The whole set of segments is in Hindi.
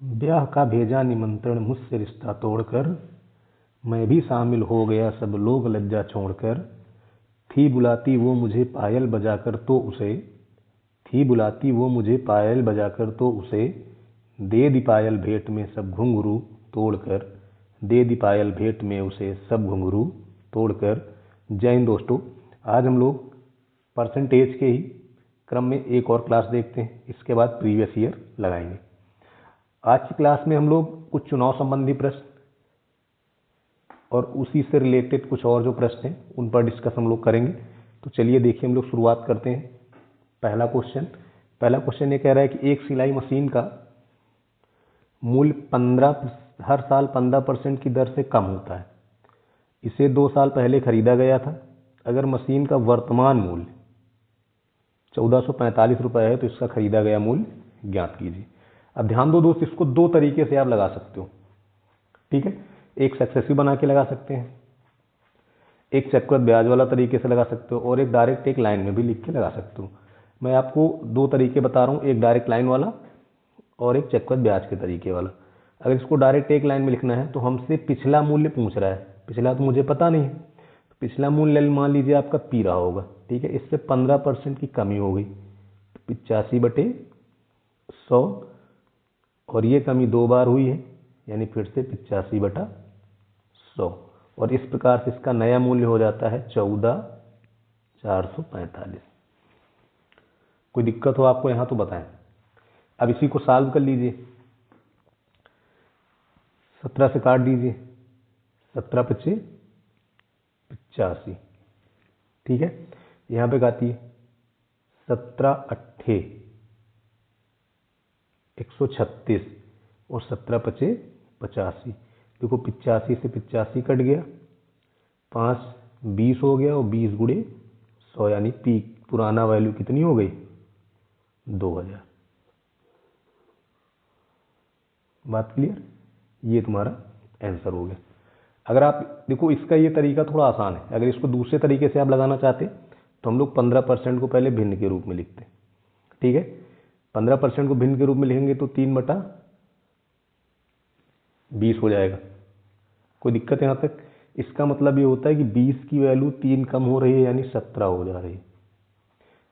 ब्याह का भेजा निमंत्रण मुझसे रिश्ता तोड़कर, मैं भी शामिल हो गया सब लोग लज्जा छोड़कर। थी बुलाती वो मुझे पायल बजाकर तो उसे, थी बुलाती वो मुझे पायल बजाकर तो उसे, दे दी पायल भेंट में सब घुंघरू तोड़कर, दे दी पायल भेंट में उसे सब घुंघरू तोड़कर। जय हिंद दोस्तों, आज हम लोग परसेंटेज के ही क्रम में एक और क्लास देखते हैं, इसके बाद प्रीवियस ईयर लगाएंगे। आज की क्लास में हम लोग कुछ चुनाव संबंधी प्रश्न और उसी से रिलेटेड कुछ और जो प्रश्न हैं उन पर डिस्कस हम लोग करेंगे। तो चलिए देखिए, हम लोग शुरुआत करते हैं। पहला क्वेश्चन ये कह रहा है कि एक सिलाई मशीन का मूल्य हर साल 15% की दर से कम होता है। इसे 2 साल पहले खरीदा गया था। अगर मशीन का वर्तमान मूल्य 1445 रुपये है तो इसका खरीदा गया मूल्य ज्ञात कीजिए। अब ध्यान दो दोस्त, इसको दो तरीके से आप लगा सकते हो, ठीक है। एक सक्सेसिव बना के लगा सकते हैं, एक चक्रवृद्ध ब्याज वाला तरीके से लगा सकते हो, और एक डायरेक्ट एक लाइन में भी लिख के लगा सकते हो। मैं आपको दो तरीके बता रहा हूँ, एक डायरेक्ट लाइन वाला और एक चक्रवृद्ध ब्याज के तरीके वाला। अगर इसको डायरेक्ट एक लाइन में लिखना है तो हमसे पिछला मूल्य पूछ रहा है, पिछला तो मुझे पता नहीं है, तो पिछला मूल्य मान लीजिए आपका पी रहा होगा, ठीक है। इससे 15% की कमी हो गई, 85/100, और ये कमी 2 बार हुई है, यानी फिर से 85/100, और इस प्रकार से इसका नया मूल्य हो जाता है 14,445। कोई दिक्कत हो आपको यहाँ तो बताएं। अब इसी को सॉल्व कर लीजिए, 17 से काट दीजिए, 17×5 = 85, ठीक है। यहाँ पे गाती है 17×8 = 136 और 17×5 = 85। देखो 85 से 85 कट गया, 5 20 हो गया, और 20×100 यानी पी पुराना वैल्यू कितनी हो गई, 2000। बात क्लियर? ये तुम्हारा आंसर हो गया। अगर आप देखो, इसका ये तरीका थोड़ा आसान है। अगर इसको दूसरे तरीके से आप लगाना चाहते तो हम लोग 15% को पहले भिन्न के रूप में लिखते, ठीक है। 15% को भिन्न के रूप में लिखेंगे तो 3/20 हो जाएगा। कोई दिक्कत है यहाँ तक? इसका मतलब ये होता है कि 20 की वैल्यू 3 कम हो रही है, यानी 17 हो जा रही है।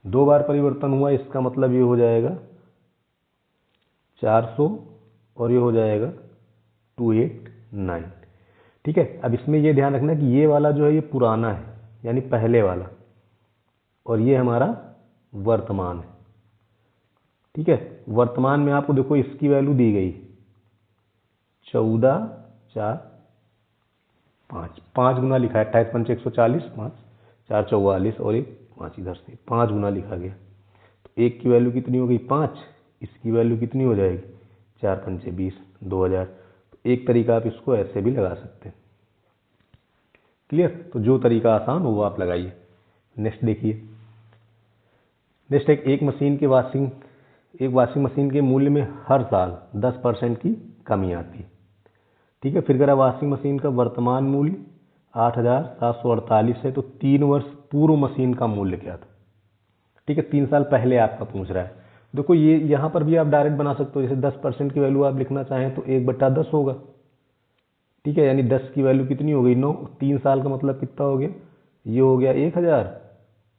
2 बार परिवर्तन हुआ, इसका मतलब ये हो जाएगा 400, और ये हो जाएगा 289, ठीक है। अब इसमें ये ध्यान रखना कि ये वाला जो है ये पुराना है, यानी पहले वाला, और ये हमारा वर्तमान है, ठीक है। वर्तमान में आपको देखो इसकी वैल्यू दी गई 14,445, 5 गुना लिखा है, 28×5 = 140, 5 4 44, और एक 5 इधर से 5 गुना लिखा गया। तो एक की वैल्यू कितनी हो गई 5, इसकी वैल्यू कितनी हो जाएगी 4×5 = 20, 2000। तो एक तरीका आप इसको ऐसे भी लगा सकते हैं, क्लियर। तो जो तरीका आसान हो वो आप लगाइए। नेक्स्ट देखिए, नेक्स्ट एक वाशिंग मशीन के मूल्य में हर साल 10% की कमी आती है, ठीक है। फिर अगर वाशिंग मशीन का वर्तमान मूल्य 8,748 है तो 3 वर्ष पूर्व मशीन का मूल्य क्या था, ठीक है। 3 साल पहले आपका पूछ रहा है। देखो ये यहाँ पर भी आप डायरेक्ट बना सकते हो, जैसे 10% की वैल्यू आप लिखना चाहें तो 1/10 होगा, ठीक है। यानी 10 की वैल्यू कितनी हो गई 9, 3 साल का मतलब कितना हो गया, ये हो गया 1000,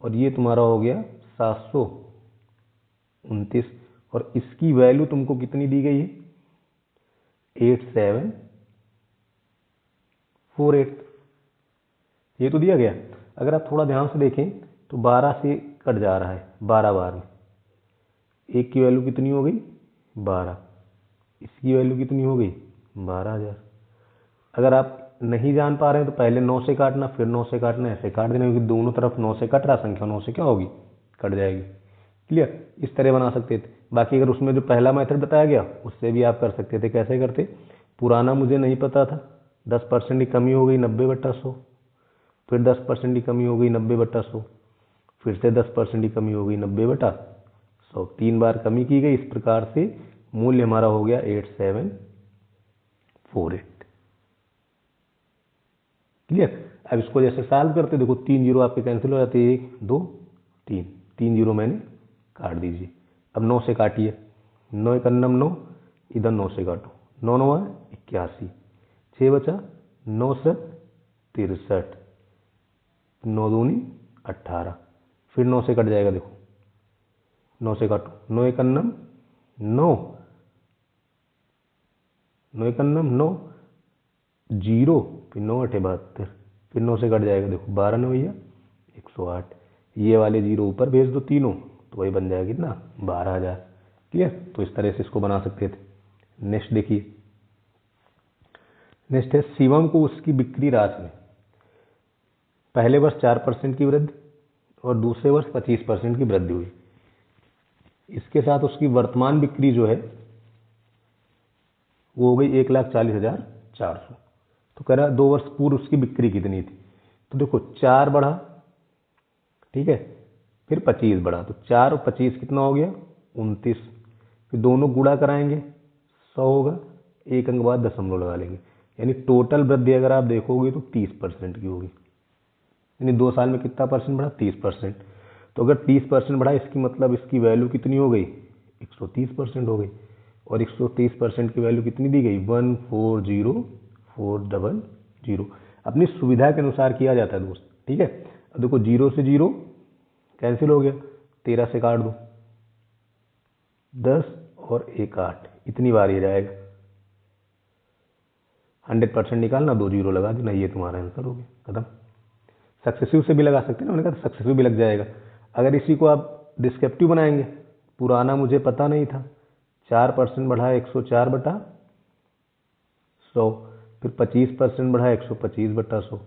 और ये तुम्हारा हो गया 729, और इसकी वैल्यू तुमको कितनी दी गई है 8748, ये तो दिया गया। अगर आप थोड़ा ध्यान से देखें तो 12 से कट जा रहा है 12 बार में, एक की वैल्यू कितनी हो गई 12, इसकी वैल्यू कितनी हो गई 12,000। अगर आप नहीं जान पा रहे हैं तो पहले 9 से काटना, फिर 9 से काटना, ऐसे काट देना, क्योंकि दोनों तरफ 9 से कट रहा, संख्या 9 से क्या होगी, कट जाएगी, क्लियर। इस तरह बना सकते थे। बाकी अगर उसमें जो पहला मेथड बताया गया उससे भी आप कर सकते थे। कैसे करते, पुराना मुझे नहीं पता था, 10% की कमी हो गई 90/100, फिर 10% की कमी हो गई 90/100, फिर से 10% की कमी हो गई 90/100, 3 बार कमी की गई। इस प्रकार से मूल्य हमारा हो गया 8748, क्लियर। अब इसको जैसे सॉल्व करते, देखो 3 जीरो आपके कैंसिल हो जाते हैं, 1 2 3, 3 जीरो मैंने काट दीजिए। अब 9 से काटिए, 9 × 9 = 9, इधर 9 से काटो, 9 9 81, 6 बचा, 9 7 63, 9 दूनी 18, फिर 9 से कट जाएगा, देखो 9 से काटो, 9 1 9, 9 1 9, 0, फिर 9 8 72, फिर 9 से कट जाएगा, देखो 12 9 भैया 108, ये वाले जीरो ऊपर भेज दो तीनों, तो वही बन जाएगा कितना 12,000। क्लियर। तो इस तरह से इसको बना सकते थे। नेक्स्ट देखिए, नेक्स्ट है शिवम को उसकी बिक्री राशि में पहले वर्ष 4% की वृद्धि और दूसरे वर्ष 25% की वृद्धि हुई। इसके साथ उसकी वर्तमान बिक्री जो है वो हो गई 1,40,400। तो कह रहा 2 वर्ष पूर्व उसकी बिक्री कितनी थी। तो देखो 4 बढ़ा, ठीक है, फिर 25 बढ़ा, तो 4 और 25 कितना हो गया 29, फिर दोनों गुणा कराएंगे 100 होगा, एक अंक बाद दशमलव लगा लेंगे, यानी टोटल वृद्धि अगर आप देखोगे तो 30% की होगी। यानी 2 साल में कितना परसेंट बढ़ा 30%। तो अगर 30% बढ़ा इसकी मतलब इसकी वैल्यू कितनी हो गई 130% हो गई। और 130% की वैल्यू कितनी दी गई 140400। अपनी सुविधा के अनुसार किया जाता है दोस्त, ठीक है। अब देखो 0 से 0 कैंसिल हो गया, 13 से काट दो, 10 और 1 8, इतनी बार ये जाएगा। 100% निकालना, 2 0 लगा देना, ये तुम्हारा आंसर हो गया, खत्म। सक्सेसिव से भी लगा सकते हैं ना, मैंने कहा सक्सेसिव भी लग जाएगा। अगर इसी को आप डिस्क्रिप्टिव बनाएंगे, पुराना मुझे पता नहीं था, 4% बढ़ा 104/100, फिर 25% बढ़ा 125/100,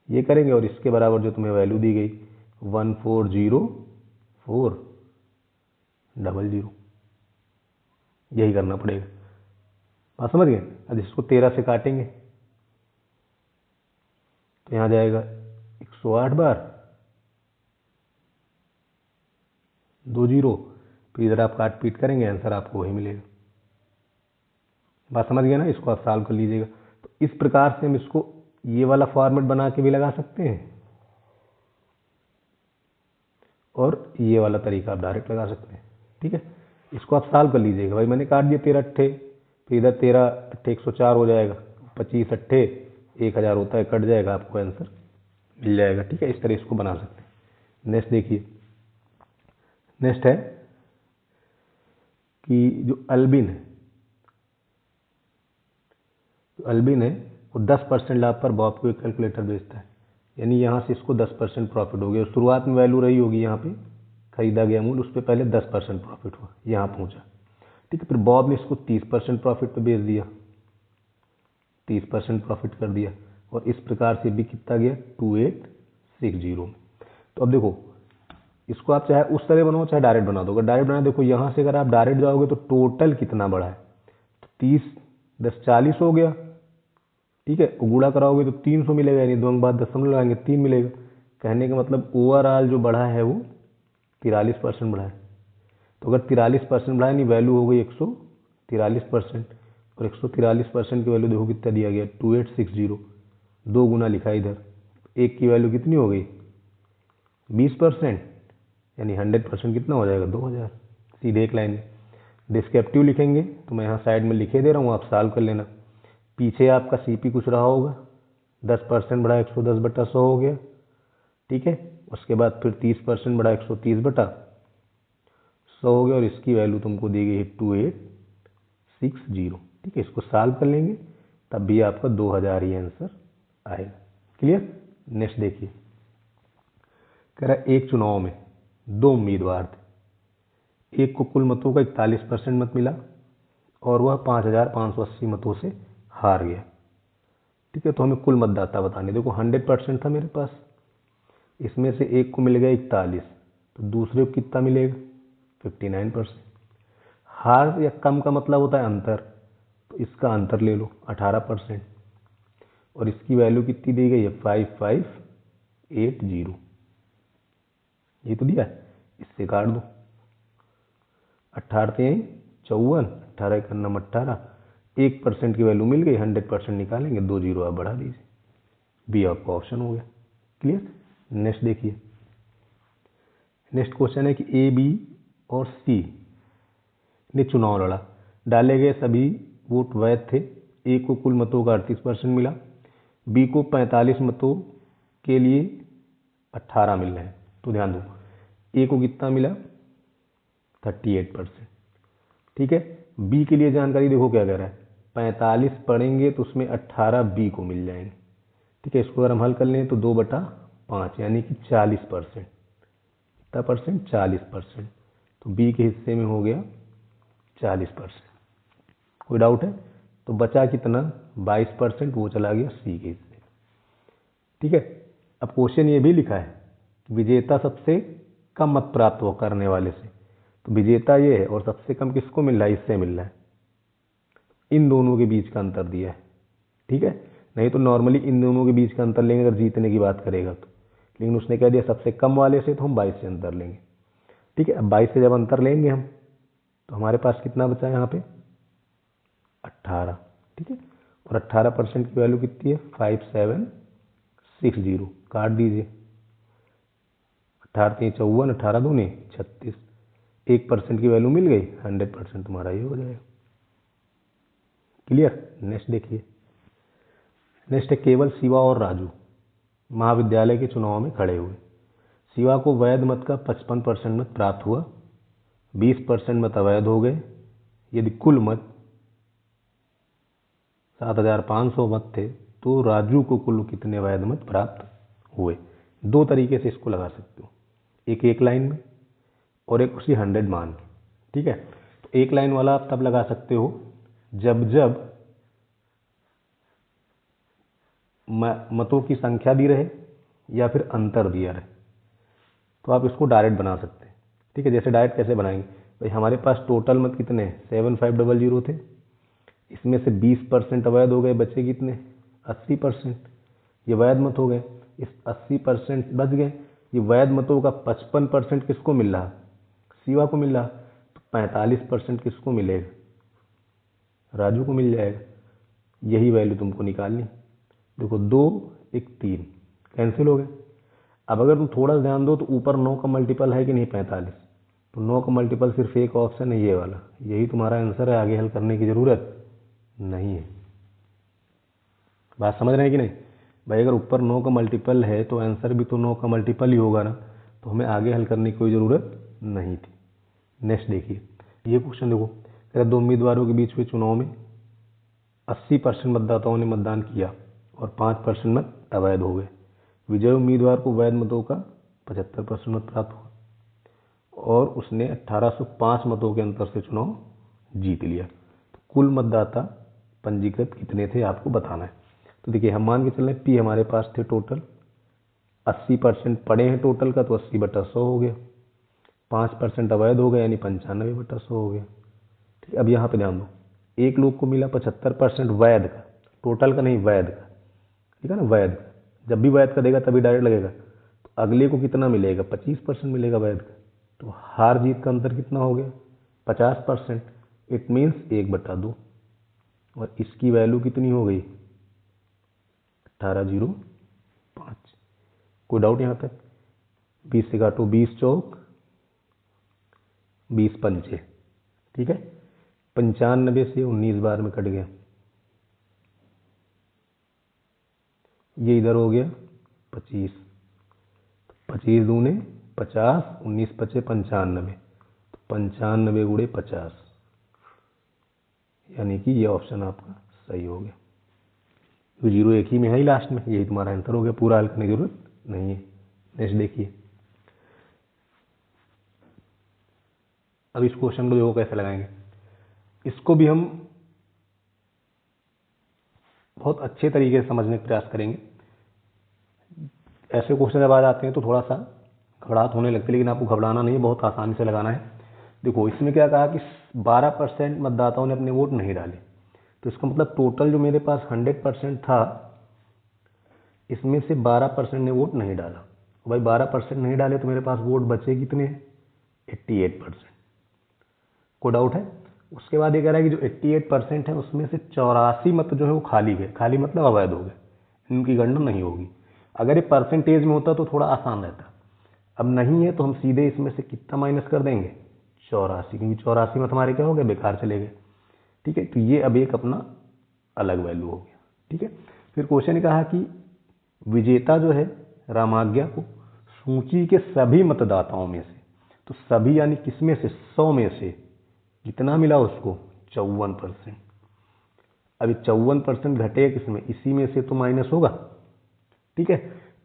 ये करेंगे और इसके बराबर जो तुम्हें वैल्यू दी गई 140400, यही करना पड़ेगा। बात समझ गए। अब इसको 13 से काटेंगे तो यहाँ जाएगा 108 बार, 2 0, फिर इधर आप काट पीट करेंगे, आंसर आपको वही मिलेगा। बात समझ गए ना, इसको आप सॉल्व कर लीजिएगा। तो इस प्रकार से हम इसको ये वाला फॉर्मेट बना के भी लगा सकते हैं और ये वाला तरीका आप डायरेक्ट लगा सकते हैं, ठीक है। इसको आप सॉल्व कर लीजिएगा। भाई मैंने काट दिया 13 अट्ठे, फिर इधर 13 अट्ठे 104 हो जाएगा, 25 अट्ठे 1000 होता है, कट जाएगा, आपको आंसर मिल जाएगा, ठीक है। इस तरह इसको बना सकते हैं। नेक्स्ट देखिए, नेक्स्ट है कि जो अल्बिन है वो 10% लाभ पर बॉब को एक कैलकुलेटर बेचता है। यानी यहाँ से इसको 10% प्रॉफिट हो गया। शुरुआत में वैल्यू रही होगी यहाँ पे खरीदा गया मूल्य, उस पर पहले 10% प्रॉफिट हुआ, यहाँ पहुँचा, ठीक है। फिर बॉब ने इसको 30% प्रॉफिट पे बेच दिया, 30% प्रॉफिट कर दिया, और इस प्रकार से भी कितना गया 2860 में। तो अब देखो इसको आप चाहे उस तरह बनाओ चाहे डायरेक्ट बना दो। अगर डायरेक्ट बना, देखो यहाँ से अगर आप डायरेक्ट जाओगे तो टोटल कितना बढ़ा है, तो 30 10 40 हो गया, ठीक है। गुणा कराओगे तो 300 मिलेगा, यानी 2 अंक बाद दशमलव लगाएंगे 3 मिलेगा। कहने का मतलब ओवरऑल जो बढ़ा है वो 43% बढ़ा है। तो अगर 43% बढ़ा यानी वैल्यू हो गई 143%, और 143% की वैल्यू देखो कितना दिया गया 2860, 2 गुना लिखा इधर, एक की वैल्यू कितनी हो गई 20%, यानी 100% कितना हो जाएगा 2000। सीधे एक लाइन में डिस्क्रिप्टिव लिखेंगे तो मैं यहाँ साइड में लिखे दे रहा हूँ, आप सॉल्व कर लेना। पीछे आपका सीपी कुछ रहा होगा, 10% बढ़ा 110/100 हो गया, ठीक है। उसके बाद फिर 30% बढ़ा 130/100 हो गया, और इसकी वैल्यू तुमको दी गई है 2860, ठीक है। इसको सॉल्व कर लेंगे तब भी आपका 2000 ही आंसर आएगा। क्लियर। नेक्स्ट देखिए, कह रहा है एक चुनाव में 2 उम्मीदवार थे, एक को कुल मतों का 41% मत मिला और वह 5580 मतों से हार गया, ठीक है। तो हमें कुल मतदाता बताने। देखो 100% था मेरे पास, इसमें से एक को मिल गया 41, तो दूसरे को कितना मिलेगा 59%। हार या कम का मतलब होता है अंतर, तो इसका अंतर ले लो 18%, और इसकी वैल्यू कितनी दी गई है 5580, ये तो दिया, इससे काट दो, 18 54, 18 1 18, 1% की वैल्यू मिल गई, 100% निकालेंगे, 2 0 आप बढ़ा दीजिए, बी आपका ऑप्शन हो गया। क्लियर। नेक्स्ट देखिए, नेक्स्ट क्वेश्चन है कि ए बी और सी ने चुनाव लड़ा, डाले गए सभी वोट वैध थे। ए को कुल मतों का 38% मिला, बी को 45 मतों के लिए 18 मिल रहे हैं। तो ध्यान दो, ए को कितना मिला 38%। ठीक है, बी के लिए जानकारी देखो क्या कह रहा है, 45 पढ़ेंगे तो उसमें 18 बी को मिल जाएंगे। ठीक है, इसको अगर हम हल कर लें तो 2/5 यानी कि 40%। कितना परसेंट 40%। तो बी के हिस्से में हो गया 40%। कोई डाउट है? तो बचा कितना 22%, वो चला गया सी के हिस्से। ठीक है, अब क्वेश्चन ये भी लिखा है विजेता सबसे कम मत प्राप्त हो करने वाले से, तो विजेता ये है और सबसे कम किसको मिल रहा है, इससे मिल रहा है। इन दोनों के बीच का अंतर दिया है। ठीक है, नहीं तो नॉर्मली इन दोनों के बीच का अंतर लेंगे अगर जीतने की बात करेगा तो, लेकिन उसने कह दिया सबसे कम वाले से, तो हम 22 से अंतर लेंगे। ठीक है, अब 22 से जब अंतर लेंगे हम तो हमारे पास कितना बचा है यहाँ पे 18। ठीक है, और 18% की वैल्यू कितनी है 5760, काट दीजिए। 18 3 54, 18 दूनी 36, 1% की वैल्यू मिल गई, 100% तुम्हारा ये हो जाएगा। क्लियर? नेक्स्ट देखिए, नेक्स्ट है केवल शिवा और राजू महाविद्यालय के चुनाव में खड़े हुए। शिवा को वैध मत का 55% मत प्राप्त हुआ, 20% मत अवैध हो गए। यदि कुल मत 7500 मत थे तो राजू को कुल कितने वैध मत प्राप्त हुए। दो तरीके से इसको लगा सकते हो, एक लाइन में और एक उसी 100 मान के। ठीक है, तो एक लाइन वाला आप तब लगा सकते हो जब जब मतों की संख्या दी रहे या फिर अंतर दिया रहे, तो आप इसको डायरेक्ट बना सकते हैं। ठीक है, जैसे डायरेक्ट कैसे बनाएंगे, भाई हमारे पास टोटल मत कितने 7500 थे, इसमें से 20% अवैध हो गए, बचे कितने 80%, ये वैध मत हो गए। इस 80% बच गए, ये वैध मतों का 55% किसको मिल रहा, शिवा को मिल रहा, तो 45% किसको मिलेगा, राजू को मिल जाएगा। यही वैल्यू तुमको निकालनी। देखो 2 1 3 कैंसिल हो गए। अब अगर तुम थोड़ा सा ध्यान दो तो ऊपर 9 का मल्टीपल है कि नहीं 45, तो 9 का मल्टीपल सिर्फ एक ऑप्शन है ये वाला, यही तुम्हारा आंसर है, आगे हल करने की जरूरत नहीं है। बात समझ रहे हैं कि नहीं भाई, अगर ऊपर 9 का मल्टीपल है तो आंसर भी तो 9 का मल्टीपल ही होगा ना, तो हमें आगे हल करने की कोई ज़रूरत नहीं थी। नेक्स्ट देखिए, ये क्वेश्चन देखो, अगर दो उम्मीदवारों के बीच हुए चुनाव में 80% मतदाताओं ने मतदान किया और 5% मत अवैध हो गए। विजय उम्मीदवार को वैध मतों का 75% मत प्राप्त हुआ और उसने 1805 मतों के अंतर से चुनाव जीत लिया। तो कुल मतदाता पंजीकृत कितने थे आपको बताना है। तो देखिए, हम मान के चल रहे हैं पी हमारे पास थे टोटल 80% पड़े हैं टोटल का, तो 80/100 हो गया, 5% अवैध हो गया यानी 95/100 हो गया। ठीक, अब यहाँ पे ध्यान दो, एक लोग को मिला 75% वैध का, टोटल का नहीं वैध का। ठीक है ना, वैध, जब भी वैध का देगा तभी डायरेक्ट लगेगा, तो अगले को कितना मिलेगा 25% मिलेगा वैध का। तो हार जीत का अंतर कितना हो गया 50%, इट मीन्स 1/2, और इसकी वैल्यू कितनी हो गई 1805। कोई डाउट यहाँ तक? 20 से काटो, 20 चौक 20 पंचे। ठीक है, 95 से 19 बार में कट गया, ये इधर हो गया 25, 25 दूने 50, 19 पचे 95, तो 95 गुणे 50, यानी कि ये ऑप्शन आपका सही हो गया। तो 0 एक ही में है ही लास्ट में, यही तुम्हारा आंसर हो गया, पूरा हल करने की जरूरत नहीं है। नेक्स्ट देखिए, अब इस क्वेश्चन को देखो कैसे लगाएंगे। इसको भी हम बहुत अच्छे तरीके से समझने का प्रयास करेंगे। ऐसे क्वेश्चन जब आ जाते हैं तो थोड़ा सा घबराहट होने लगती है, लेकिन आपको घबराना नहीं है, बहुत आसानी से लगाना है। देखो, इसमें क्या कहा कि 12% मतदाताओं ने अपने वोट नहीं डाले, तो इसका मतलब टोटल जो मेरे पास 100% था, इसमें से 12% ने वोट नहीं डाला। भाई 12% नहीं डाले तो मेरे पास वोट बचे कितने हैं 88%। कोई डाउट है? उसके बाद ये कह रहा है कि जो 88% है उसमें से 84 मत जो है वो खाली गए, खाली मतलब अवैध हो गए, इनकी गणना नहीं होगी। अगर ये परसेंटेज में होता तो थोड़ा आसान रहता, अब नहीं है तो हम सीधे इसमें से कितना माइनस कर देंगे 84, क्योंकि 84 मत हमारे क्या हो गए बेकार चले गए। ठीक है, तो ये अब एक अपना अलग वैल्यू हो गया। ठीक है, फिर क्वेश्चन ने कहा कि विजेता जो है रामाज्ञा को सूची के सभी मतदाताओं में से, तो सभी यानी किसमें से, 100 में से कितना मिला उसको, 54%। अभी 54% घटेगा किसमें, इसी में से तो माइनस होगा। ठीक है,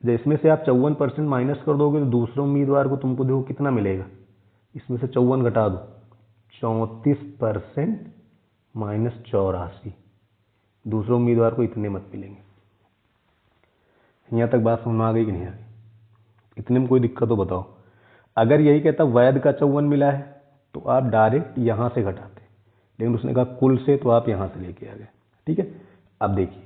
जब इसमें से आप 54% माइनस कर दोगे तो दूसरे उम्मीदवार को तुमको देखो कितना मिलेगा, इसमें से 54 घटा दो, 34% माइनस 84, दूसरे उम्मीदवार को इतने मत मिलेंगे। यहाँ तक बात समझ में आ गई कि नहीं आ गई? इतने में कोई दिक्कत हो बताओ। अगर यही कहता वैध का 54 मिला है तो आप डायरेक्ट यहाँ से घटाते, लेकिन उसने कहा कुल से, तो आप यहाँ से लेके आ गए। ठीक है, अब देखिए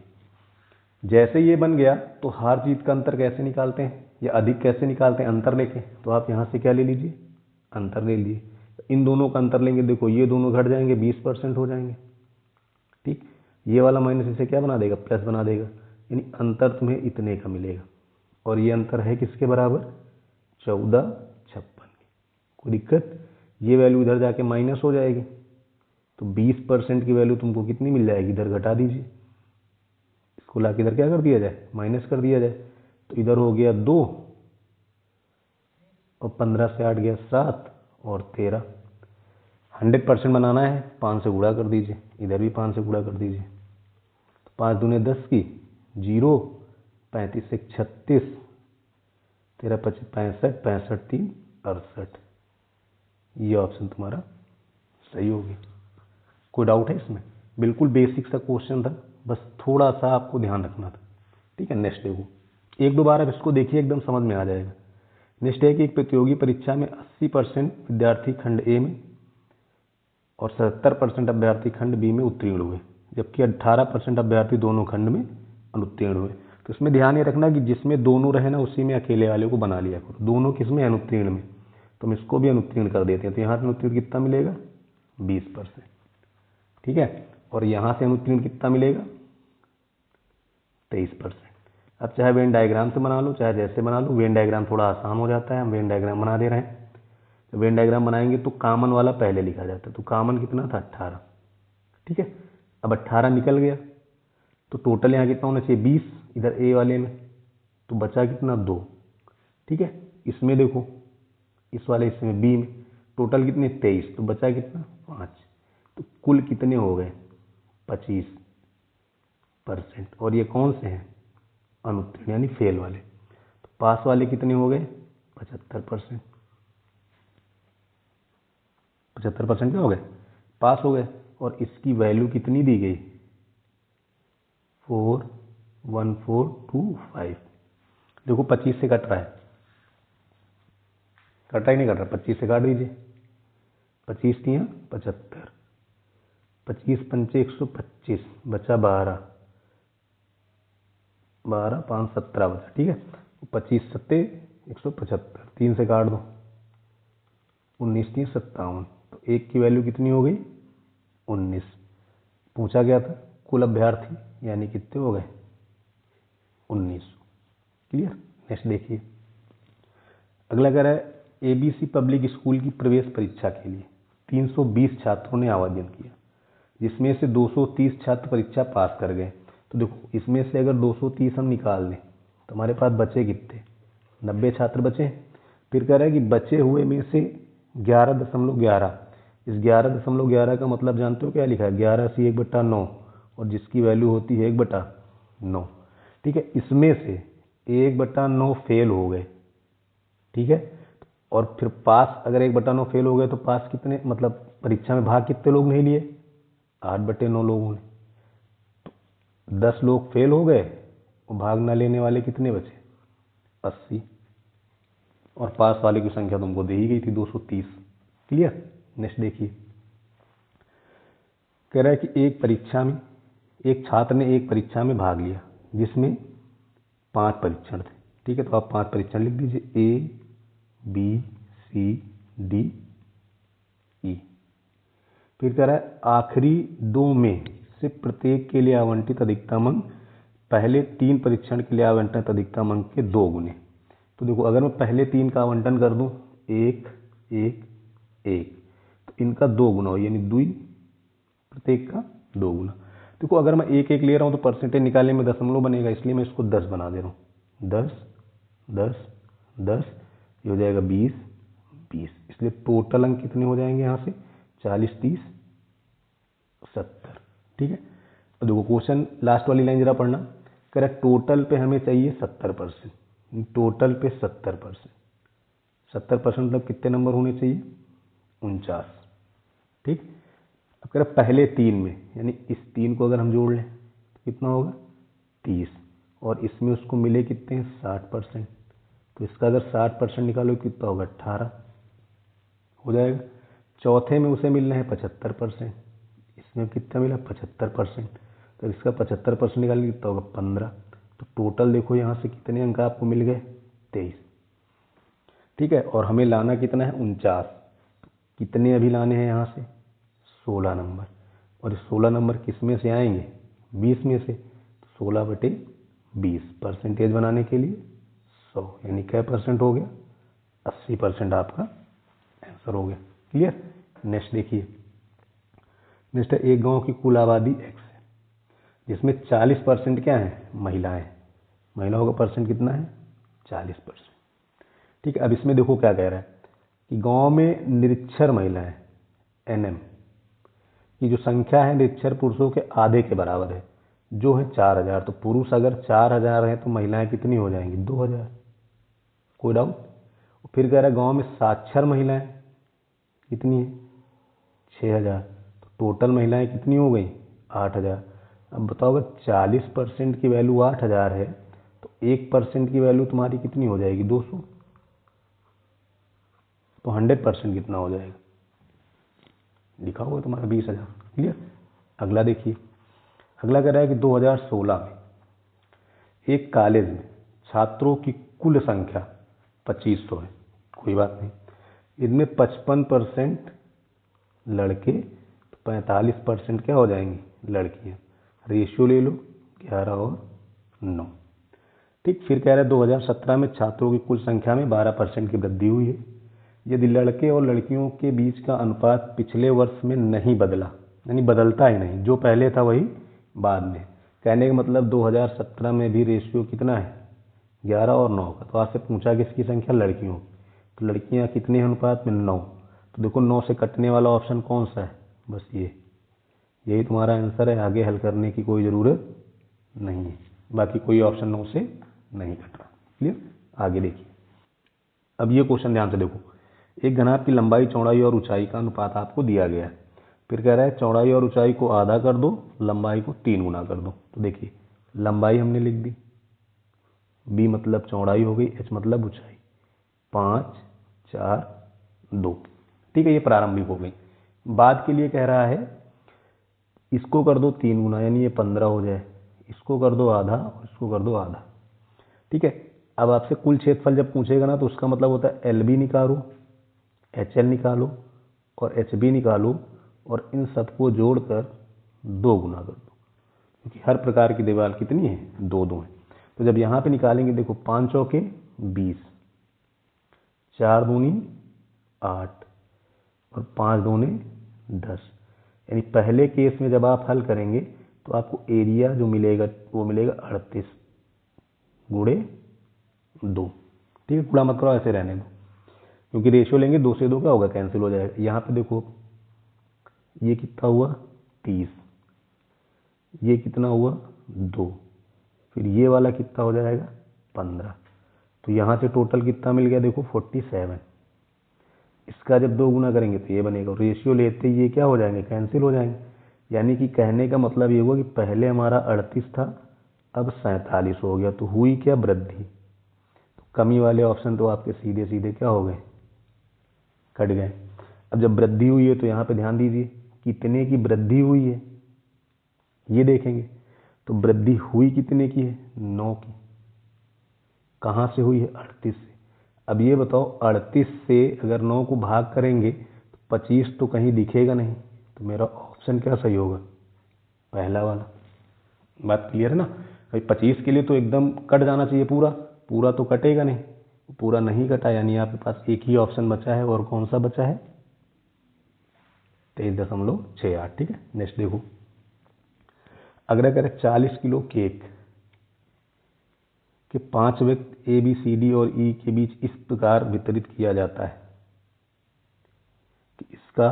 जैसे ये बन गया तो हार जीत का अंतर कैसे निकालते हैं या अधिक कैसे निकालते हैं, अंतर लेके, तो आप यहाँ से क्या ले लीजिए, अंतर ले लीजिए। इन दोनों का अंतर लेंगे, देखो ये दोनों घट जाएंगे, 20% हो जाएंगे। ठीक, ये वाला माइनस इसे क्या बना देगा, प्लस बना देगा, यानी अंतर तुम्हें इतने का मिलेगा। और ये अंतर है किसके बराबर, 1456 की। कोई दिक्कत, ये वैल्यू इधर जाके माइनस हो जाएगी, तो 20% की वैल्यू तुमको कितनी मिल जाएगी, इधर घटा दीजिए, इसको ला के इधर क्या कर दिया जाए, माइनस कर दिया जाए। तो इधर हो गया 2 और 15 से 8 गया 7 और 13। 100% बनाना है, 5 से गुणा कर दीजिए, इधर भी 5 से गुणा कर दीजिए, तो 5 दूने 10 की 0, 35 से 36, 13 25 65, 65 3 68। ये ऑप्शन तुम्हारा सही होगी। कोई डाउट है इसमें? बिल्कुल बेसिक सा क्वेश्चन था, बस थोड़ा सा आपको ध्यान रखना था। ठीक है, नेक्स्ट देखो, एक दो बार आप इसको देखिए, एकदम समझ में आ जाएगा। नेक्स्ट है कि एक प्रतियोगी परीक्षा में 80% विद्यार्थी खंड ए में और 77% अभ्यर्थी खंड बी में उत्तीर्ण हुए, जबकि 18% अभ्यर्थी दोनों खंड में अनुत्तीर्ण हुए। तो इसमें ध्यान ये रखना कि जिसमें दोनों रहे ना उसी में अकेले वाले को बना लिया करो। दोनों किसमें, अनुत्तीर्ण में, तो हम इसको भी अनुत्तीर्ण कर देते हैं। तो यहाँ से अनुत्तीर्ण कितना मिलेगा, 20%। ठीक है, और यहाँ से अनुत्तीर्ण कितना मिलेगा, 23%। अब चाहे वेन डायग्राम से बना लो, चाहे जैसे बना लो, वेन डायग्राम थोड़ा आसान हो जाता है, हम वेन डायग्राम बना दे रहे हैं। तो वेन डायग्राम बनाएंगे तो कॉमन वाला पहले लिखा जाता है, तो कॉमन कितना था, 18। ठीक है, अब 18 निकल गया तो टोटल यहाँ कितना होना चाहिए, 20 इधर ए वाले में, तो बचा कितना, 2। ठीक है, इसमें देखो, इस वाले इसमें बी में टोटल कितने, 23, तो बचा कितना, 5। तो कुल कितने हो गए, 25%। और ये कौन से हैं, अनुत्तीर्ण यानी फेल वाले। तो पास वाले कितने हो गए, 75%। 75% क्या हो गए, पास हो गए। और इसकी वैल्यू कितनी दी गई, 41425। देखो 25 से कट रहा है, कट रहा ही नहीं कट रहा, 25 से काट दीजिए, 25 तियाँ 75, 25 पंचे 125, बचा 12, 12 5 17 बचा। ठीक है, 25 सत्ते 175, 3 से काट दो, 19 3 57, तो एक की वैल्यू कितनी हो गई, 19। पूछा गया था कुल अभ्यर्थी यानी कितने हो गए, 19। क्लियर। नेक्स्ट देखिए, अगला कह रहा है एबीसी पब्लिक स्कूल की प्रवेश परीक्षा के लिए 320 छात्रों ने आवेदन किया, जिसमें से 230 छात्र परीक्षा पास कर गए। तो देखो इसमें से अगर 230 हम निकाल दें तो हमारे पास बचे कितने, 90 छात्र बचे। फिर कह रहा है कि बचे हुए में से 11.11, इस 11.11 का मतलब जानते हो क्या लिखा है, 11 से 1/9, और जिसकी वैल्यू होती है 1/9। ठीक है, इसमें से 1/9 फेल हो गए। ठीक है, और फिर पास अगर 1/9 फेल हो गए तो पास कितने, मतलब परीक्षा में भाग कितने लोग नहीं लिए, 8/9 लोगों ने। तो 10 लोग फेल हो गए और भाग न लेने वाले कितने बचे, 80। और पास वाले की संख्या तुमको दे ही गई थी 230। क्लियर। नेक्स्ट देखिए, कह रहा है कि एक छात्र ने एक परीक्षा में भाग लिया जिसमें 5 परीक्षण थे। ठीक है, तो आप 5 परीक्षण लिख दीजिए, A B C D E. फिर कह रहा है आखिरी 2 में से प्रत्येक के लिए आवंटित अधिकतम अंक पहले 3 परीक्षण के लिए आवंटित अधिकतम अंक के 2 गुने। तो देखो अगर मैं पहले 3 का आवंटन कर दूं, 1 1 1, तो इनका 2 गुना हो, यानी 2 प्रत्येक का 2 गुना। देखो अगर मैं एक एक ले रहा हूँ तो परसेंटेज निकालने में दशमलव बनेगा, इसलिए मैं इसको 10 बना दे रहा हूँ। 10 10 10, ये हो जाएगा 20 20, इसलिए टोटल अंक कितने हो जाएंगे यहाँ से 40 30 70। ठीक है, तो देखो क्वेश्चन लास्ट वाली लाइन जरा पढ़ना। कह रहा है टोटल पे हमें चाहिए 70%, टोटल पे 70%, 70% मतलब कितने नंबर होने चाहिए 49। ठीक, अब कह रहा पहले 3 में, यानी इस 3 को अगर हम जोड़ लें तो कितना होगा 30, और इसमें उसको मिले कितने हैं 60%, तो इसका अगर 60% निकालो कितना होगा 18 हो जाएगा। चौथे में उसे मिल रहे हैं 75%, इसमें कितना मिला 75%, तो इसका 75% निकालेंगे कितना होगा 15। तो टोटल देखो यहाँ से कितने अंक आपको मिल गए 23। ठीक है, और हमें लाना कितना है 49, कितने अभी लाने हैं यहाँ से 16 नंबर, और 16 नंबर किस में से आएंगे 20 में से, 16/20 परसेंटेज बनाने के लिए 100, यानी क्या परसेंट हो गया 80% आपका आंसर हो गया। क्लियर। नेक्स्ट देखिए, नेक्स्ट है एक गांव की कुल आबादी x है, जिसमें 40% क्या है महिलाएं, महिलाओं का परसेंट कितना है 40%। ठीक है, अब इसमें देखो क्या कह रहा है कि गांव में निरक्षर महिलाएं NM की जो संख्या है निरक्षर पुरुषों के आधे के बराबर है, जो है 4000। तो पुरुष अगर 4000 है तो महिलाएं कितनी हो जाएंगी 2000, कोई डाउट। फिर कह रहा है गांव में साक्षर महिलाएं कितनी है 6000, तो टोटल महिलाएं कितनी हो गई 8000। अब बताओ अगर 40% की वैल्यू 8000 है तो 1% की वैल्यू तुम्हारी कितनी हो जाएगी 200, तो 100% कितना हो जाएगा लिखा हुआ तुम्हारा 20,000। क्लियर। अगला देखिए, अगला कह रहा है कि 2016 में एक कॉलेज में छात्रों की कुल संख्या 2500 है, कोई बात नहीं, इनमें 55% लड़के तो 45% क्या हो जाएंगी लड़कियां, रेशियो ले लो 11 और 9। ठीक, फिर कह रहा है 2017 में छात्रों की कुल संख्या में 12% की वृद्धि हुई है, यदि लड़के और लड़कियों के बीच का अनुपात पिछले वर्ष में नहीं बदला, यानी बदलता ही नहीं, जो पहले था वही बाद में। कहने का मतलब 2017 में भी रेशियो कितना है 11 और 9 का। तो आपसे पूछा किसकी संख्या लड़कियों, तो लड़कियां कितने अनुपात में 9, तो देखो 9 से कटने वाला ऑप्शन कौन सा है, बस ये, यही तुम्हारा आंसर है, आगे हल करने की कोई ज़रूरत नहीं है, बाकी कोई ऑप्शन 9 से नहीं कट रहा। क्लियर। आगे देखिए, अब ये क्वेश्चन ध्यान से देखो, एक घनाभ की लंबाई चौड़ाई और ऊंचाई का अनुपात आपको दिया गया है, फिर कह रहा है चौड़ाई और ऊंचाई को आधा कर दो, लंबाई को 3 गुना कर दो। तो देखिए लंबाई हमने लिख दी, b मतलब चौड़ाई हो गई, h मतलब ऊंचाई, 5 4 2। ठीक है, ये प्रारंभिक हो गई। बाद के लिए कह रहा है इसको कर दो 3 गुना, यानी ये 15 हो जाए, इसको कर दो आधा और इसको कर दो आधा। ठीक है, अब आपसे कुल क्षेत्रफल जब पूछेगा ना तो उसका मतलब होता है LB निकालो, HL निकालो और HB निकालो, और इन सबको जोड़कर 2 गुना कर दो, क्योंकि हर प्रकार की दीवार कितनी है 2 2 है। तो जब यहाँ पे निकालेंगे देखो 5 चौके 20, 4 दूनी 8 और 5 दूने 10, यानी पहले केस में जब आप हल करेंगे तो आपको एरिया जो मिलेगा वो मिलेगा 38 गुणे 2। ठीक है, गुणा मत करो, ऐसे रहने दो, क्योंकि रेशियो लेंगे 2 से 2 क्या होगा कैंसिल हो जाएगा। यहाँ पे देखो ये कितना हुआ 30, ये कितना हुआ 2, फिर ये वाला कितना हो जाएगा 15, तो यहाँ से टोटल कितना मिल गया देखो 47। इसका जब 2 गुना करेंगे तो ये बनेगा, रेशियो लेते ये क्या हो जाएंगे कैंसिल हो जाएंगे। यानी कि कहने का मतलब ये हुआ कि पहले हमारा 38 था, अब 47 हो गया, तो हुई क्या वृद्धि। तो कमी वाले ऑप्शन तो आपके सीधे सीधे क्या हो गए कट गए। अब जब वृद्धि हुई है तो यहाँ पे ध्यान दीजिए कितने की वृद्धि हुई है ये देखेंगे, तो वृद्धि हुई कितने की है 9 की, कहाँ से हुई है 38 से। अब ये बताओ 38 से अगर 9 को भाग करेंगे तो 25 तो कहीं दिखेगा नहीं, तो मेरा ऑप्शन क्या सही होगा पहला वाला। बात क्लियर है ना। भाई 25 के लिए तो एकदम कट जाना चाहिए, पूरा पूरा तो कटेगा नहीं, पूरा नहीं कटा, यानी आपके पास एक ही ऑप्शन बचा है, और कौन सा बचा है 23.68। ठीक है, नेक्स्ट देखो, अगर करें 40 किलो केक के 5 व्यक्ति ए बी सी डी और ई के बीच इस प्रकार वितरित किया जाता है कि इसका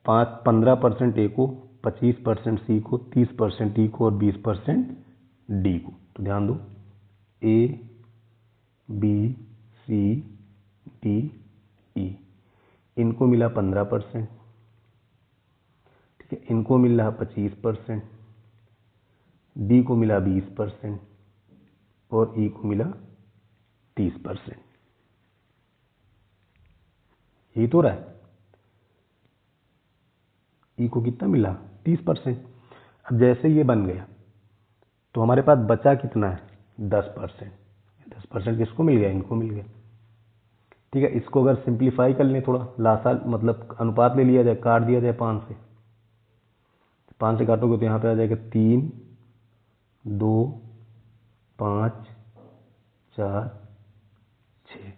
15% ए को, 25% सी को, 30% ई को और 20% डी को। तो ध्यान दो, A B C D E, इनको मिला 15%, ठीक है, इनको मिल रहा 25%, डी को मिला 20% और ई को मिला 30%। यही तो रहा है, ई को कितना मिला 30%। अब जैसे ये बन गया तो हमारे पास बचा कितना है 10%। 10% किसको मिल गया, इनको मिल गया। ठीक है, इसको अगर सिंप्लीफाई कर लें, थोड़ा लासा मतलब अनुपात ले लिया जाए, काट दिया जाए 5 से, 5 से काटोगे तो यहाँ पे आ जाएगा 3, 2, 5, 4, 6,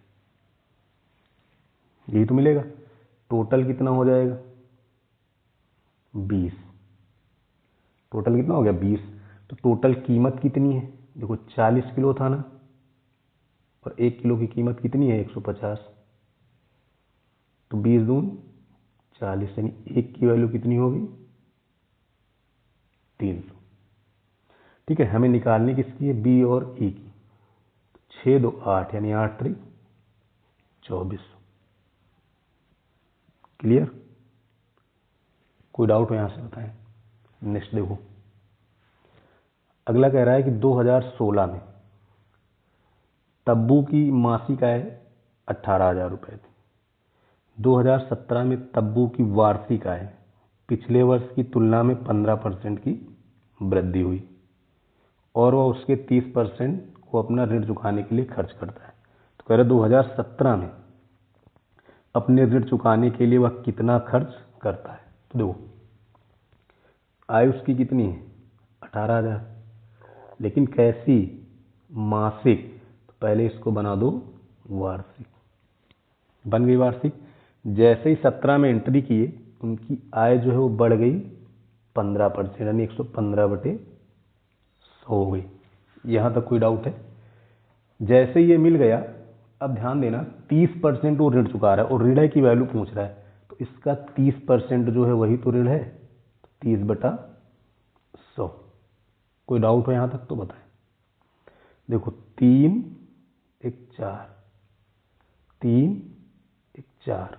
यही तो मिलेगा। टोटल कितना हो जाएगा 20। टोटल कितना हो गया 20। तो टोटल कीमत कितनी है, देखो 40 किलो था ना, और 1 किलो की कीमत कितनी है 150। तो 20 दून 40, यानी 1 की वैल्यू कितनी होगी 300। ठीक है, हमें निकालनी किसकी है, बी और ई की। 6 2 8, यानी 8 3 2400। क्लियर, कोई डाउट हो यहाँ से बताएं। नेक्स्ट देखो, अगला कह रहा है कि 2016 में तब्बू की मासिक आय 18,000 रुपये थी। 2017 में तब्बू की वार्षिक आय पिछले वर्ष की तुलना में 15% की वृद्धि हुई और वह उसके 30% को अपना ऋण चुकाने के लिए खर्च करता है। तो कह रहे 2017 में अपने ऋण चुकाने के लिए वह कितना खर्च करता है। तो देखो, आय उसकी कितनी है 18,000, लेकिन कैसी, मासिक। तो पहले इसको बना दो वार्षिक। बन गई वार्षिक। जैसे ही 17 में एंट्री किए, उनकी आय जो है वो बढ़ गई 15%, यानी 115/100 हो गई। यहाँ तक कोई डाउट है। जैसे ये मिल गया, अब ध्यान देना 30% वो ऋण चुका रहा है और ऋण की वैल्यू पूछ रहा है, तो इसका 30% जो है वही तो ऋण है, 30/100। कोई डाउट हो यहाँ तक तो बताएं। देखो 3 1 4, 3 1 4,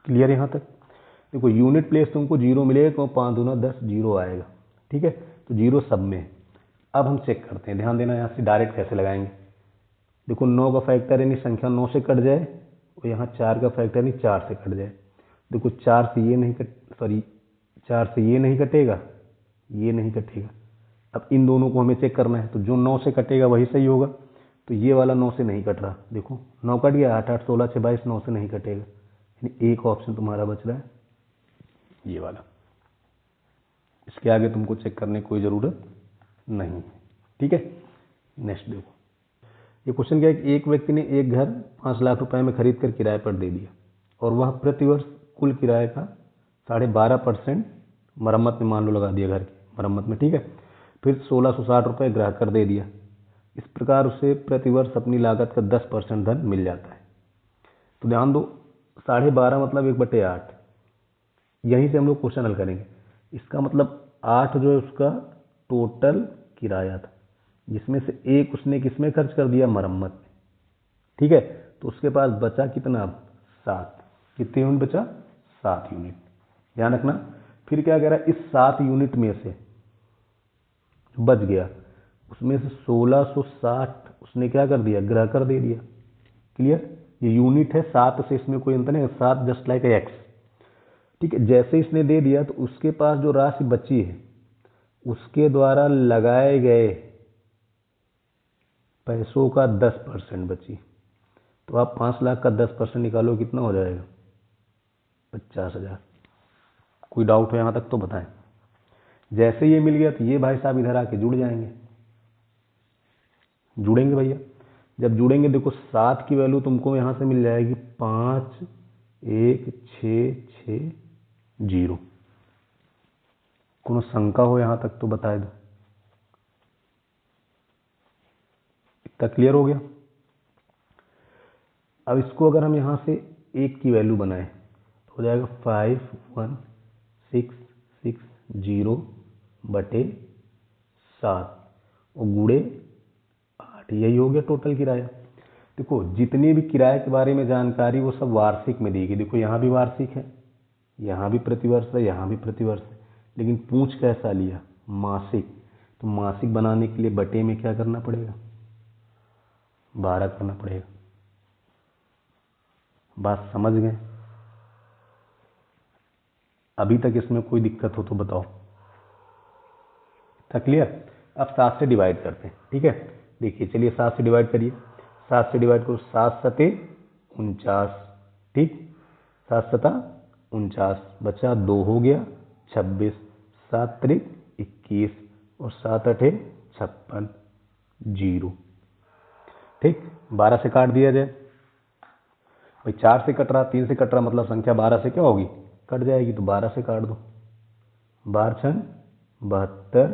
क्लियर यहाँ तक। देखो यूनिट प्लेस तुमको 0 मिलेगा, क्यों 5 दूना 10, 0 आएगा। ठीक है, तो 0 सब में। अब हम चेक करते हैं, ध्यान देना, यहाँ से डायरेक्ट कैसे लगाएंगे। देखो 9 का फैक्टर यानी संख्या 9 से कट जाए, और यहाँ 4 का फैक्टर यानी 4 से कट जाए। देखो 4 से ये नहीं सॉरी 4 से ये नहीं कटेगा, ये नहीं कटेगा। अब इन दोनों को हमें चेक करना है, तो जो 9 से कटेगा वही सही होगा। तो ये वाला 9 से नहीं कट रहा, देखो 9 कट गया, 8 8 16 6 22, 9 से नहीं कटेगा, यानी एक ऑप्शन तुम्हारा बच रहा है ये वाला। इसके आगे तुमको चेक करने की कोई ज़रूरत नहीं है। ठीक है, नेक्स्ट देखो, ये क्वेश्चन क्या है कि एक व्यक्ति ने एक घर 5 लाख रुपए में खरीद कर किराए पर दे दिया और वह प्रतिवर्ष कुल किराए का 12.5% मरम्मत में मान लो लगा दिया, घर की मरम्मत में। ठीक है, फिर 1660 रुपये ग्राहक कर दे दिया। इस प्रकार उसे प्रतिवर्ष अपनी लागत का 10% धन मिल जाता है। तो ध्यान दो, 12.5 मतलब 1/8। यहीं से हम लोग क्वेश्चन हल करेंगे। इसका मतलब 8 जो है उसका टोटल किराया था, जिसमें से एक उसने किसमें खर्च कर दिया, मरम्मत में। ठीक है, तो उसके पास बचा कितना, अब 7। कितने यूनिट बचा, 7 यूनिट। ध्यान रखना। फिर क्या कह रहा है, इस 7 यूनिट में से बच गया, उसमें से 1660 उसने क्या कर दिया, ग्रह कर दे दिया। क्लियर, ये यूनिट है, 7 से इसमें कोई अंतर नहीं, 7 जस्ट लाइक एक्स। ठीक है, जैसे इसने दे दिया तो उसके पास जो राशि बची है उसके द्वारा लगाए गए पैसों का 10% बची। तो आप 5 लाख का 10% निकालो, कितना हो जाएगा 50,000। कोई डाउट हो यहाँ तक तो बताएं। जैसे ये मिल गया तो ये भाई साहब इधर आके जुड़ जाएंगे, जुड़ेंगे भैया। जब जुड़ेंगे देखो 7 की वैल्यू तुमको यहाँ से मिल जाएगी 5 1 6 6 0। कोनो शंका हो यहाँ तक तो बता दो। इतना क्लियर हो गया। अब इसको अगर हम यहाँ से 1 की वैल्यू बनाएं तो हो जाएगा 51660/7 और गुणे 8। यही हो गया टोटल किराया। देखो जितनी भी किराए के बारे में जानकारी वो सब वार्षिक में दी गई। देखो यहाँ भी वार्षिक है, यहाँ भी प्रतिवर्ष है, यहाँ भी प्रतिवर्ष है, लेकिन पूछ कैसा लिया, मासिक। तो मासिक बनाने के लिए बटे में क्या करना पड़ेगा, 12 करना पड़ेगा। बात समझ गए? अभी तक इसमें कोई दिक्कत हो तो बताओ। था क्लियर? अब 7 से डिवाइड करते हैं, ठीक है। देखिए चलिए 7 से डिवाइड करिए। 7 से डिवाइड करो, 7 सते 49, ठीक। 7 सता 49 बचा 2 हो गया 26, 7 त्रिक 21 और 7 अठे 56, 0, ठीक। 12 से काट दिया जाए भाई, 4 से कट रहा, 3 से कट रहा, मतलब संख्या 12 से क्या होगी, कट जाएगी। तो 12 से काट दो। 12 छन 72,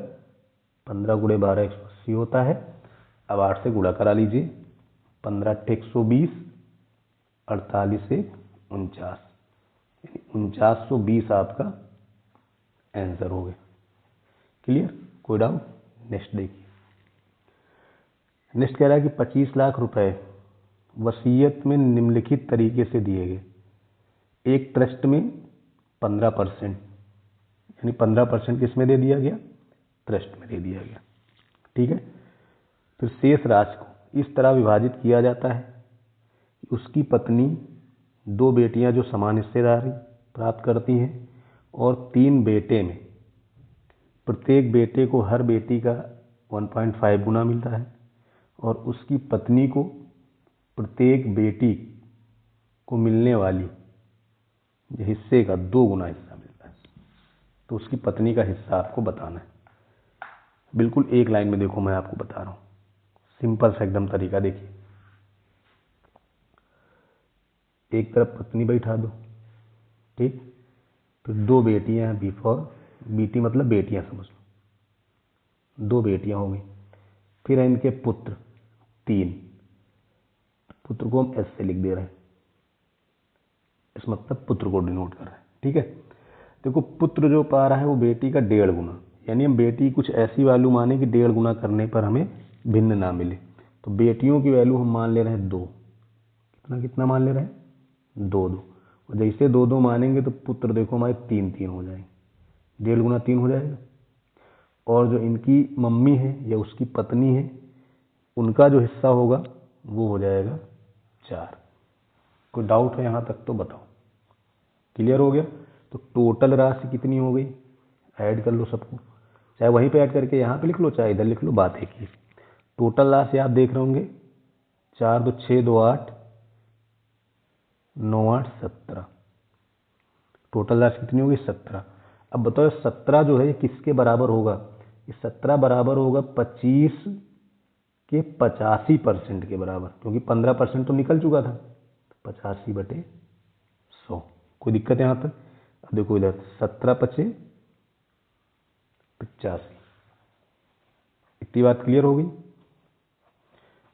15 गुणे 12 180 होता है। अब 8 से गुणा करा लीजिए, 15 अट्ठे 120, 48 से 49, 4920 आपका आंसर हो गया। क्लियर? कोई डाउट? नेक्स्ट देखिए। नेक्स्ट कह रहा है कि 25 लाख रुपए वसीयत में निम्नलिखित तरीके से दिए गए। एक ट्रस्ट में 15%, यानी 15% किसमें दे दिया गया, ट्रस्ट में दे दिया गया, ठीक है। फिर शेष राशि को इस तरह विभाजित किया जाता है कि उसकी पत्नी 2 बेटियां जो समान हिस्सेदारी प्राप्त करती हैं और 3 बेटे में प्रत्येक बेटे को हर बेटी का 1.5 गुना मिलता है और उसकी पत्नी को प्रत्येक बेटी को मिलने वाली हिस्से का 2 गुना हिस्सा मिलता है। तो उसकी पत्नी का हिस्सा आपको बताना है। बिल्कुल एक लाइन में देखो, मैं आपको बता रहा हूँ, सिंपल सा एकदम तरीका। देखिए एक तरफ पत्नी बैठा दो, ठीक। फिर 2 बेटियां हैं, बीटी मतलब बेटियां समझ लो, 2 बेटियां हो गई। फिर है इनके पुत्र 3, पुत्र को हम एस से लिख दे रहे हैं, इस मतलब पुत्र को डिनोट कर रहे हैं, ठीक है। देखो पुत्र जो पा रहा है वो बेटी का 1.5 गुना, यानी हम बेटी कुछ ऐसी वैल्यू माने कि 1.5 गुना करने पर हमें भिन्न ना मिले। तो बेटियों की वैल्यू हम मान ले रहे हैं 2, कितना कितना मान ले रहे हैं, 2 2। और जैसे 2 2 मानेंगे तो पुत्र देखो हमारे 3 3 हो जाएंगे, 1.5 गुना 3 हो जाएगा। और जो इनकी मम्मी है या उसकी पत्नी है, उनका जो हिस्सा होगा वो हो जाएगा 4। कोई डाउट है यहाँ तक तो बताओ। क्लियर हो गया? तो टोटल राशि कितनी हो गई, ऐड कर लो सबको, चाहे वहीं पे ऐड करके यहाँ पे लिख लो चाहे इधर लिख लो, बात एक ही। टोटल राशि आप देख रहे होंगे 4 2 6 2 8 9 8 17, टोटल राशि कितनी होगी 17। अब बताओ 17 जो है ये किसके बराबर होगा, ये 17 बराबर होगा 25 के 85% के बराबर, क्योंकि 15% तो निकल चुका था। 85/100। कोई दिक्कत है यहाँ तक? अब देखो इधर 17 × 5 = 85। इतनी बात क्लियर हो गई?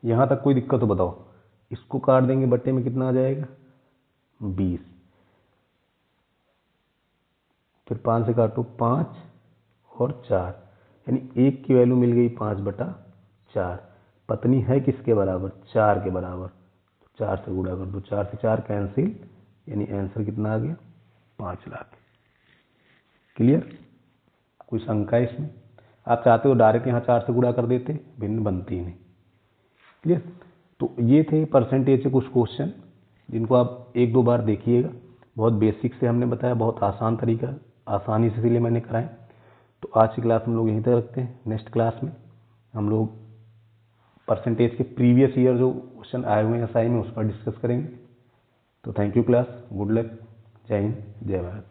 यहाँ तक कोई दिक्कत हो बताओ। इसको काट देंगे बट्टे में, कितना आ जाएगा 20। फिर 5 से काटो 5 और 4, यानी 1 की वैल्यू मिल गई 5/4। पत्नी है किसके बराबर, 4 के बराबर। तो 4 से गुणा कर दो, 4 से 4 कैंसिल, यानी आंसर कितना आ गया 5 लाख। क्लियर? कोई शंका है इसमें? आप चाहते हो डायरेक्ट यहाँ 4 से गुणा कर देते, भिन्न बनती नहीं। क्लियर? तो ये थे परसेंटेज के कुछ क्वेश्चन जिनको आप 1 2 बार देखिएगा। बहुत बेसिक से हमने बताया, बहुत आसान तरीका, आसानी से इसलिए मैंने कराए। तो आज की क्लास हम लोग यहीं तक रखते हैं। नेक्स्ट क्लास में हम लोग परसेंटेज के प्रीवियस ईयर जो क्वेश्चन आए हुए हैं एसआई में उस पर डिस्कस करेंगे। तो thank you class, good luck, जय हिंद, जय भारत।